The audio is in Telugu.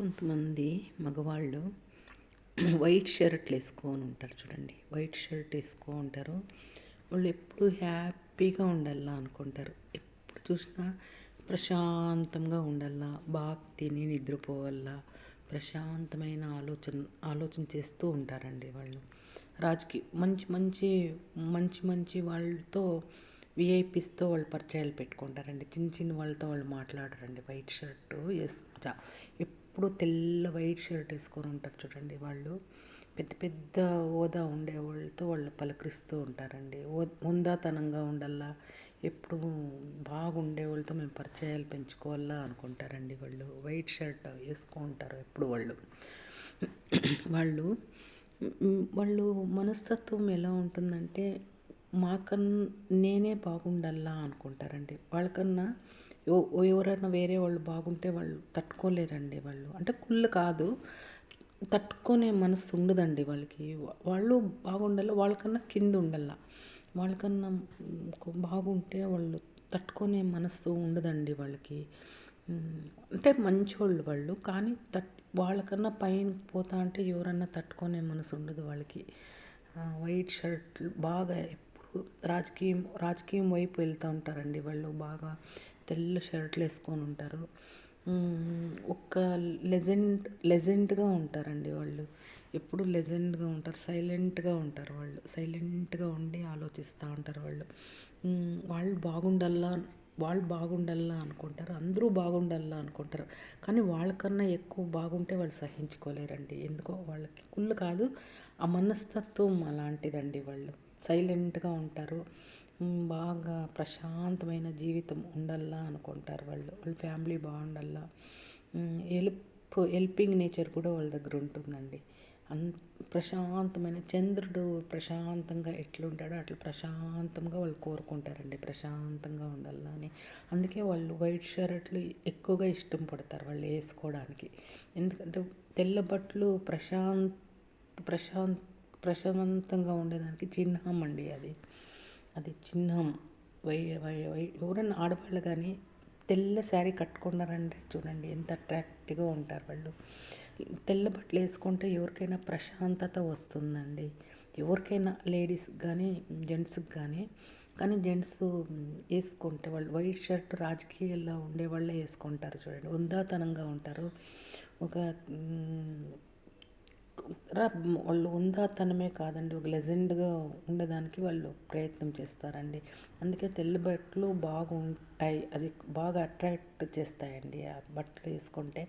కొంతమంది మగవాళ్ళు వైట్ షర్ట్లు వేసుకొని ఉంటారు చూడండి. వైట్ షర్ట్ వేసుకొని ఉంటారు. వాళ్ళు ఎప్పుడు హ్యాపీగా ఉండాలా అనుకుంటారు. ఎప్పుడు చూసినా ప్రశాంతంగా ఉండాలా, బాగా తిని నిద్రపోవాలా, ప్రశాంతమైన ఆలోచన చేస్తూ ఉంటారండి వాళ్ళు. మంచి మంచి మంచి మంచి వాళ్ళతో విఐపీస్తో వాళ్ళు పరిచయాలు పెట్టుకుంటారండి. చిన్న చిన్న వాళ్ళతో వాళ్ళు మాట్లాడరండి. వైట్ షర్టు ఎప్పుడు తెల్ల వైట్ షర్ట్ వేసుకొని ఉంటారు చూడండి. వాళ్ళు పెద్ద పెద్ద హోదా ఉండే వాళ్ళతో వాళ్ళు పలకరిస్తూ ఉంటారండి. హుందాతనంగా ఉండాలా, ఎప్పుడు బాగుండే వాళ్ళతో మేము పరిచయాలు పెంచుకోవాలా అనుకుంటారండి. వాళ్ళు వైట్ షర్ట్ వేసుకుంటారు ఎప్పుడు వాళ్ళు వాళ్ళు వాళ్ళు మనస్తత్వం ఎలా ఉంటుందంటే, నేనే బాగుండాలా అనుకుంటారండి. వాళ్ళకన్నా ఎవరైనా వేరే వాళ్ళు బాగుంటే వాళ్ళు తట్టుకోలేరండి. వాళ్ళు అంటే కుళ్ళు కాదు, తట్టుకునే మనసు ఉండదండి వాళ్ళకి. వాళ్ళు బాగుండాలి, వాళ్ళకన్నా కింద ఉండాల. వాళ్ళకన్నా బాగుంటే వాళ్ళు తట్టుకునే మనసు ఉండదండి వాళ్ళకి. అంటే మంచోళ్ళు వాళ్ళు, కానీ వాళ్ళకన్నా పైన పోతా అంటే ఎవరన్నా తట్టుకునే మనసు ఉండదు వాళ్ళకి. వైట్ షర్ట్లు బాగా ఎప్పుడు రాజకీయం వైపు వెళ్తూ ఉంటారండి వాళ్ళు. బాగా తెల్ల షర్ట్లు వేసుకొని ఉంటారు. ఒక లెజెండ్గా ఉంటారండి వాళ్ళు. ఎప్పుడు లెజెండ్గా ఉంటారు, సైలెంట్గా ఉంటారు వాళ్ళు. సైలెంట్గా ఉండి ఆలోచిస్తూ ఉంటారు వాళ్ళు. వాళ్ళు బాగుండాలా అనుకుంటారు, అందరూ బాగుండాలా అనుకుంటారు. కానీ వాళ్ళకన్నా ఎక్కువ బాగుంటే వాళ్ళు సహించుకోలేరండి. ఎందుకో వాళ్ళకి కుళ్ళు కాదు, ఆ మనస్తత్వం అలాంటిదండి. వాళ్ళు సైలెంట్గా ఉంటారు. బాగా ప్రశాంతమైన జీవితం ఉండాలా అనుకుంటారు వాళ్ళు. వాళ్ళ ఫ్యామిలీ బాగుండాలా. హెల్పింగ్ నేచర్ కూడా వాళ్ళ దగ్గర ఉంటుందండి. ప్రశాంతమైన చంద్రుడు ప్రశాంతంగా ఎట్లుంటాడో అట్లా ప్రశాంతంగా వాళ్ళు కోరుకుంటారండి, ప్రశాంతంగా ఉండాలని. అందుకే వాళ్ళు వైట్ షర్ట్లు ఎక్కువగా ఇష్టం పడతారు వాళ్ళు వేసుకోవడానికి. ఎందుకంటే తెల్ల బట్టలు ప్రశాంతంగా ఉండేదానికి చిహ్నం అండి అది చిహ్నం. ఎవరైనా ఆడవాళ్ళు కానీ తెల్ల శారీ కట్టుకున్నారంటే చూడండి ఎంత అట్రాక్టివ్గా ఉంటారు వాళ్ళు. తెల్ల బట్టలు వేసుకుంటే ఎవరికైనా ప్రశాంతత వస్తుందండి. ఎవరికైనా లేడీస్కి కానీ జెంట్స్కి కానీ జెంట్స్ వేసుకుంటే వాళ్ళు వైట్ షర్ట్ రాజకీయాల్లో ఉండే వాళ్ళే వేసుకుంటారు చూడండి. హుందాతనంగా ఉంటారు. ఒక వాళ్ళు హుందాతనమే కాదండి, ఒక లెజెండ్గా ఉండడానికి వాళ్ళు ప్రయత్నం చేస్తారండి. అందుకే తెల్ల బట్టలు బాగుంటాయి, అది బాగా అట్రాక్ట్ చేస్తాయండి. ఆ బట్టలు వేసుకుంటే